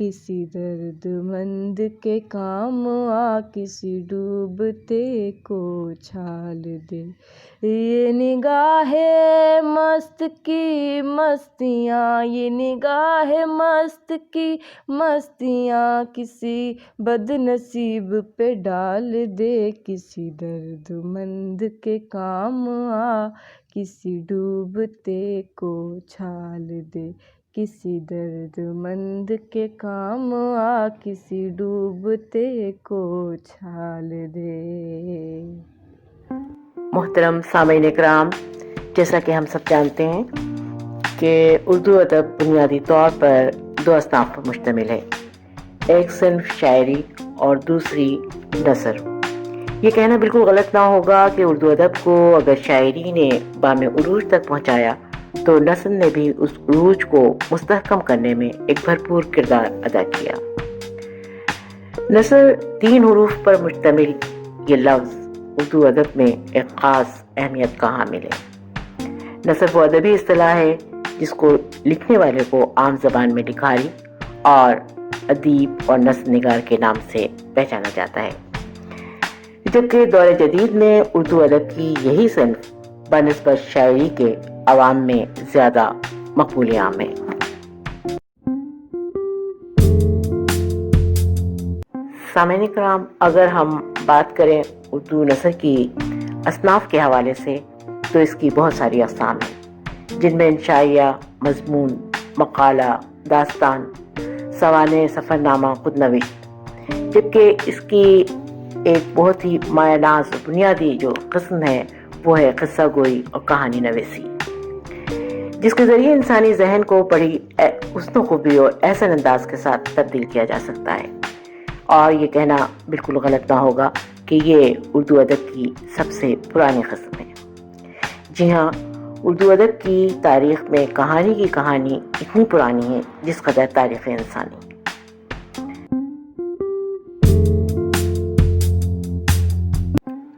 کسی درد مند کے کام آ، کسی ڈوبتے کو چھال دے۔ یہ نگاہ مست کی مستیاں، یہ نگاہ مست کی مستیاں، کسی بد نصیب پہ ڈال دے۔ کسی درد مند کے کام آ، کسی ڈوبتے کو چھال دے۔ کسی درد مند کے کام آ، کسی ڈوبتے کو چھال دے۔ محترم سامعین اکرام، جیسا کہ ہم سب جانتے ہیں کہ اردو ادب بنیادی طور پر دو اصناف پر مشتمل ہے، ایک صنف شاعری اور دوسری نثر۔ یہ کہنا بالکل غلط نہ ہوگا کہ اردو ادب کو اگر شاعری نے بام عروج تک پہنچایا تو نثر نے بھی اس عروج کو مستحکم کرنے میں ایک بھرپور کردار ادا کیا۔ نثر 3 حروف پر مشتمل یہ لفظ اردو ادب میں ایک خاص اہمیت کا حامل ہے۔ نثر وہ ادبی اصطلاح ہے جس کو لکھنے والے کو عام زبان میں لکھاری اور ادیب اور نثر نگار کے نام سے پہچانا جاتا ہے، جبکہ دور جدید میں اردو ادب کی یہی صنف بنسبت شاعری کے عوام میں زیادہ مقبول عام ہے۔ سامعین کرام، اگر ہم بات کریں اردو نثر کی اصناف کے حوالے سے تو اس کی بہت ساری اقسام ہیں، جن میں انشائیہ، مضمون، مقالہ، داستان، سوانح، سفرنامہ، خود نوشت، جبکہ اس کی ایک بہت ہی مایہ ناز اور بنیادی جو قسم ہے وہ ہے قصہ گوئی اور کہانی نویسی، جس کے ذریعے انسانی ذہن کو بڑی حسن و خوبی اور احسن انداز کے ساتھ تبدیل کیا جا سکتا ہے۔ اور یہ کہنا بالکل غلط نہ ہوگا کہ یہ اردو ادب کی سب سے پرانی قسم ہے۔ جی ہاں، اردو ادب کی تاریخ میں کہانی کی کہانی اتنی پرانی ہے جس قدر تاریخ انسانی۔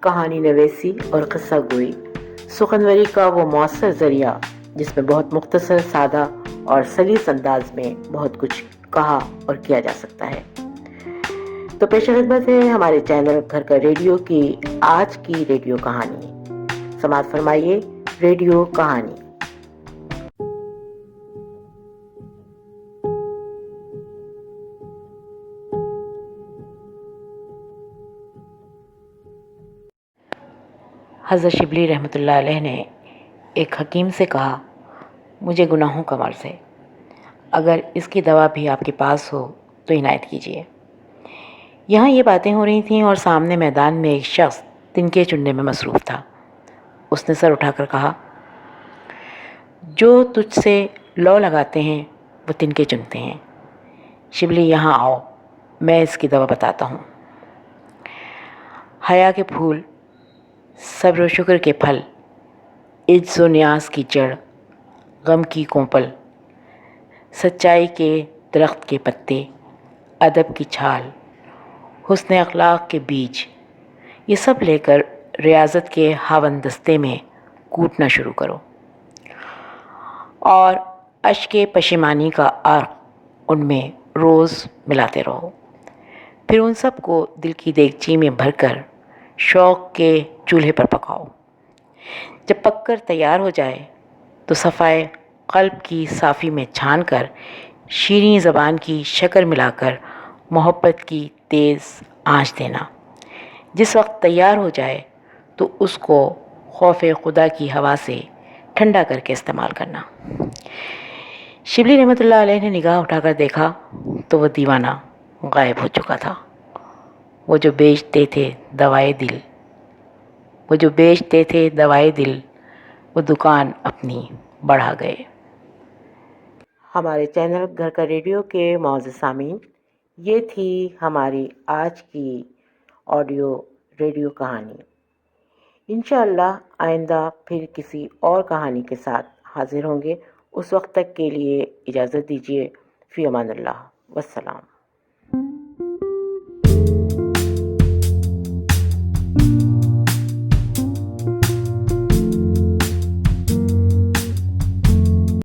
کہانی نویسی اور قصہ گوئی سخنوری کا وہ مؤثر ذریعہ جس میں بہت مختصر، سادہ اور سلیس انداز میں بہت کچھ کہا اور کیا جا سکتا ہے۔ تو پیش خدمت ہے ہمارے چینل گھر کا ریڈیو کی آج کی ریڈیو کہانی۔ سماعت فرمائیے ریڈیو کہانی۔ حضرت شبلی رحمۃ اللہ علیہ نے ایک حکیم سے کہا، مجھے گناہوں کا مرض ہے، اگر اس کی دوا بھی آپ کے پاس ہو تو عنایت کیجیے۔ یہاں یہ باتیں ہو رہی تھیں اور سامنے میدان میں ایک شخص تنکے چننے میں مصروف تھا۔ اس نے سر اٹھا کر کہا، جو تجھ سے لو لگاتے ہیں وہ تنکے چنتے ہیں، شبلی یہاں آؤ، میں اس کی دوا بتاتا ہوں۔ حیا کے پھول، صبر و شکر کے پھل، عجز و نیاز کی جڑ، غم کی کونپل، سچائی کے درخت کے پتے، ادب کی چھال، حسن اخلاق کے بیج، یہ سب لے کر ریاضت کے ہاون دستے میں کوٹنا شروع کرو اور اشک پشیمانی کا عرق ان میں روز ملاتے رہو۔ پھر ان سب کو دل کی دیگچی میں بھر کر شوق کے چولہے پر پکاؤ۔ جب پک کر تیار ہو جائے تو صفائے قلب کی صافی میں چھان کر شیریں زبان کی شکر ملا کر محبت کی تیز آنچ دینا۔ جس وقت تیار ہو جائے تو اس کو خوف خدا کی ہوا سے ٹھنڈا کر کے استعمال کرنا۔ شبلی رحمۃ اللہ علیہ نے نگاہ اٹھا کر دیکھا تو وہ دیوانہ غائب ہو چکا تھا۔ وہ جو بیچتے تھے دوائے دل، وہ دکان اپنی بڑھا گئے۔ ہمارے چینل گھر کا ریڈیو کے معزز سامعین، یہ تھی ہماری آج کی آڈیو ریڈیو کہانی۔ انشاءاللہ آئندہ پھر کسی اور کہانی کے ساتھ حاضر ہوں گے۔ اس وقت تک کے لیے اجازت دیجیے۔ فی امان اللہ، والسلام۔